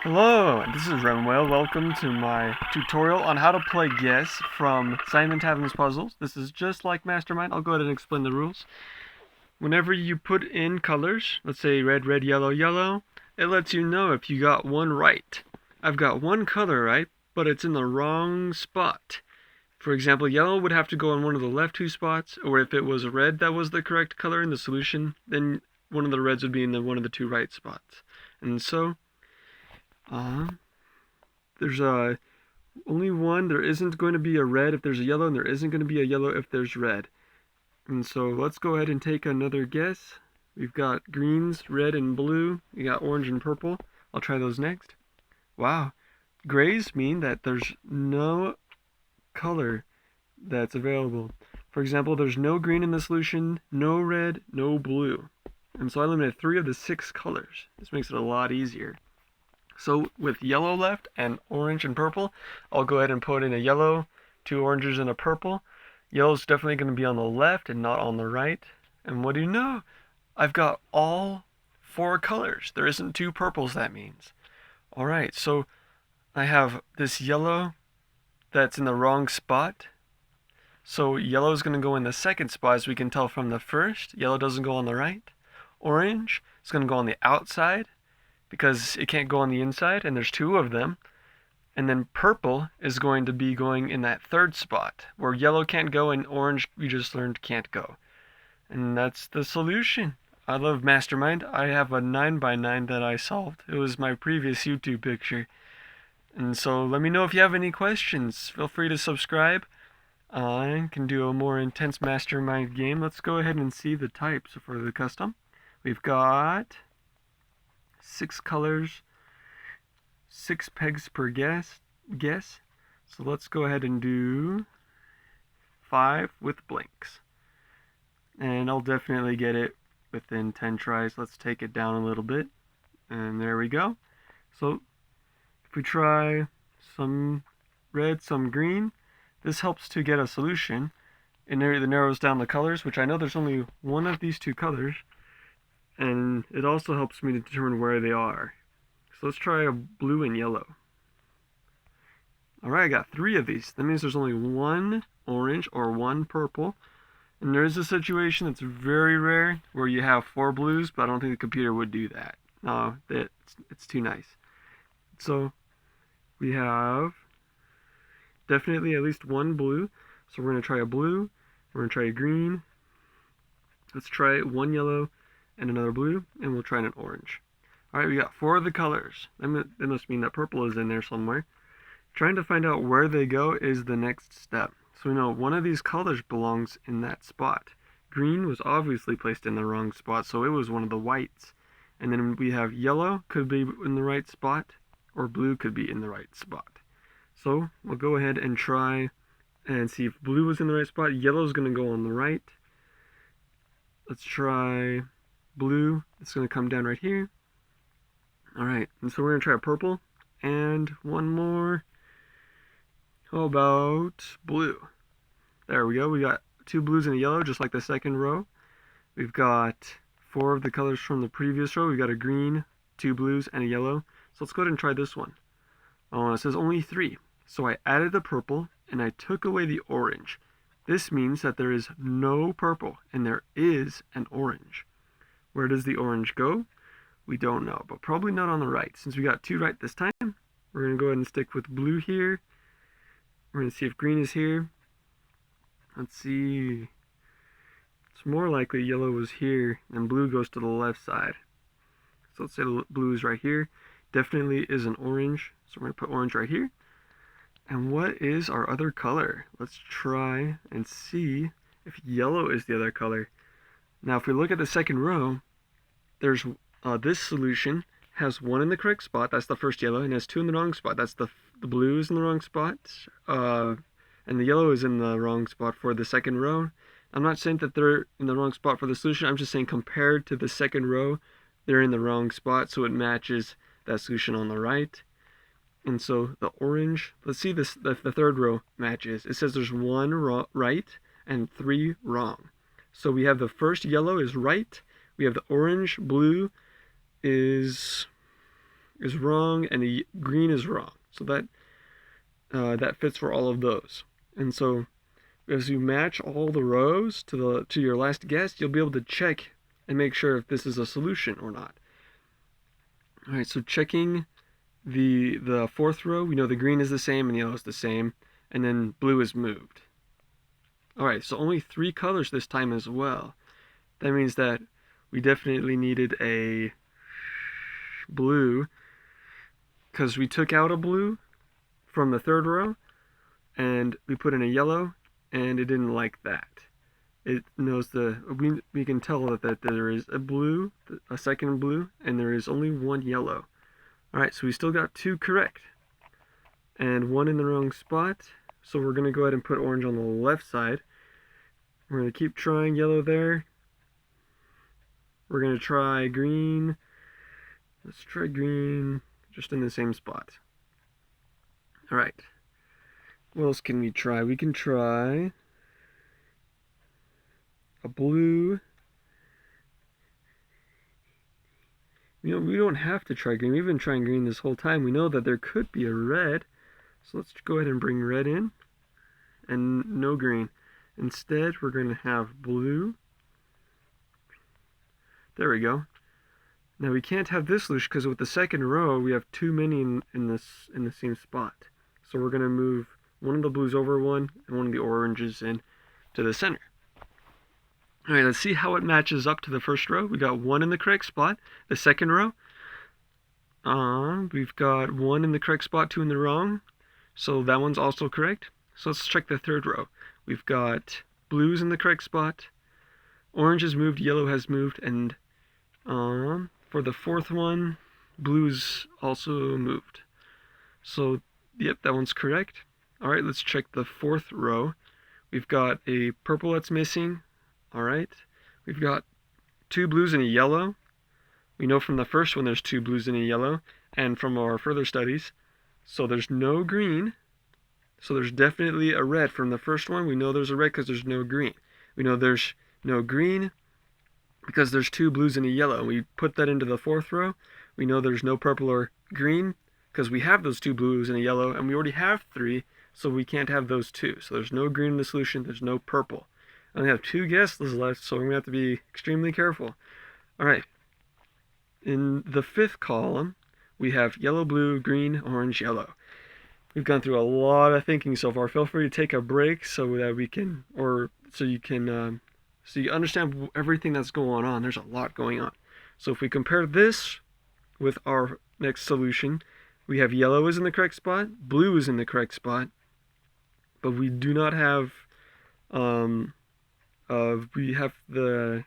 Hello, this is Remwell. Welcome to my tutorial on how to play Guess from Simon Tatham's Puzzles. This is just like Mastermind. I'll go ahead and explain the rules. Whenever you put in colors, let's say red, red, yellow, yellow, it lets you know if you got one right. I've got one color right, but it's in the wrong spot. For example, yellow would have to go on one of the left two spots, or if it was red that was the correct color in the solution, then one of the reds would be in one of the two right spots. And so, there's only one. There isn't going to be a red if there's a yellow, and there isn't going to be a yellow if there's red. And so let's go ahead and take another guess. We've got greens, red, and blue. We got orange and purple. I'll try those next. Wow. Grays mean that there's no color that's available. For example, there's no green in the solution, no red, no blue. And so I eliminated 3 of the 6 colors. This makes it a lot easier. So with yellow left and orange and purple, I'll go ahead and put in a yellow, 2 oranges, and a purple. Yellow's definitely going to be on the left and not on the right. And what do you know? I've got all 4 colors. There isn't 2 purples, that means. Alright, so I have this yellow that's in the wrong spot. So yellow is going to go in the second spot, as we can tell from the first. Yellow doesn't go on the right. Orange is going to go on the outside, because it can't go on the inside, and there's 2 of them. And then purple is going to be going in that third spot, where yellow can't go and orange, we just learned, can't go. And that's the solution. I love Mastermind. I have a 9x9 that I solved. It was my previous YouTube picture. And so let me know if you have any questions. Feel free to subscribe. I can do a more intense Mastermind game. Let's go ahead and see the types for the custom. We've got 6 colors, 6 pegs per guess. So let's go ahead and do 5 with blanks. And I'll definitely get it within 10 tries. Let's take it down a little bit. And there we go. So if we try some red, some green, this helps to get a solution. It narrows down the colors, which I know there's only one of these 2 colors. And it also helps me to determine where they are. So let's try a blue and yellow. Alright, I got 3 of these. That means there's only 1 orange or 1 purple. And there is a situation that's very rare where you have 4 blues, but I don't think the computer would do that. No, it's too nice. So we have definitely at least 1 blue. So we're going to try a blue. We're going to try a green. Let's try 1 yellow and another blue, and we'll try an orange. Alright, we got 4 of the colors. That must mean that purple is in there somewhere. Trying to find out where they go is the next step. So we know one of these colors belongs in that spot. Green was obviously placed in the wrong spot, so it was one of the whites. And then we have yellow could be in the right spot, or blue could be in the right spot. So we'll go ahead and try and see if blue is in the right spot. Yellow is going to go on the right. Let's try blue. It's going to come down right here. Alright, and so we're going to try a purple and 1 more. How about blue? There we go. We got 2 blues and a yellow, just like the second row. We've got 4 of the colors from the previous row. We've got a green, 2 blues, and a yellow. So let's go ahead and try this one. Oh, it says only 3. So I added the purple and I took away the orange. This means that there is no purple and there is an orange. Where does the orange go? We don't know, but probably not on the right. Since we got 2 right this time, we're going to go ahead and stick with blue here. We're going to see if green is here. Let's see. It's more likely yellow is here and blue goes to the left side. So let's say blue is right here. Definitely is an orange. So we're going to put orange right here. And what is our other color? Let's try and see if yellow is the other color. Now if we look at the second row, there's this solution has 1 in the correct spot, that's the first yellow, and has 2 in the wrong spot, that's the blue is in the wrong spot, and the yellow is in the wrong spot for the second row. I'm not saying that they're in the wrong spot for the solution, I'm just saying compared to the second row, they're in the wrong spot, so it matches that solution on the right. And so the orange, let's see this, the third row matches. It says there's 1 right and 3 wrong. So we have the first yellow is right, we have the orange, blue is is wrong and the green is wrong. So that fits for all of those. And so as you match all the rows to your last guess, you'll be able to check and make sure if this is a solution or not. All right, so checking the fourth row, we know the green is the same and the yellow is the same, and then blue is moved. All right, so only 3 colors this time as well. That means that we definitely needed a blue, because we took out a blue from the third row and we put in a yellow, and it didn't like that. It knows we can tell that there is a blue, a second blue, and there is only 1 yellow. All right, so we still got 2 correct and 1 in the wrong spot. So we're going to go ahead and put orange on the left side. We're going to keep trying yellow there. We're going to try green. Let's try green just in the same spot. All right. What else can we try? We can try a blue. We don't have to try green. We've been trying green this whole time. We know that there could be a red. So let's go ahead and bring red in. And no green. Instead, we're going to have blue. There we go. Now we can't have this solution because with the second row, we have too many in the same spot. So we're going to move one of the blues over one and one of the oranges in to the center. All right, let's see how it matches up to the first row. We got 1 in the correct spot. The second row, we've got 1 in the correct spot, 2 in the wrong. So that one's also correct. So let's check the third row. We've got blues in the correct spot. Orange has moved, yellow has moved, and for the fourth one, blues also moved. So, yep, that one's correct. All right, let's check the fourth row. We've got a purple that's missing. All right, we've got 2 blues and a yellow. We know from the first one there's 2 blues and a yellow, and from our further studies. So there's no green. So there's definitely a red. From the first one, we know there's a red because there's no green. We know there's no green because there's 2 blues and a yellow. We put that into the fourth row. We know there's no purple or green because we have those 2 blues and a yellow, and we already have 3, so we can't have those 2. So there's no green in the solution. There's no purple. I only have 2 guesses left, so I'm going to have to be extremely careful. All right. In the 5th column, we have yellow, blue, green, orange, yellow. We've gone through a lot of thinking so far. Feel free to take a break so that we can, so you understand everything that's going on. There's a lot going on. So if we compare this with our next solution, we have yellow is in the correct spot, blue is in the correct spot, but we do not have, we have the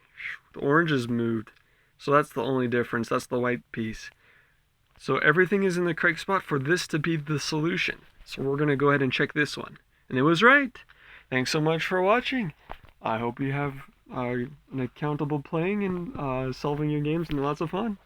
orange is moved. So that's the only difference. That's the white piece. So everything is in the correct spot for this to be the solution. So we're going to go ahead and check this one. And it was right. Thanks so much for watching. I hope you have an accountable playing and solving your games and lots of fun.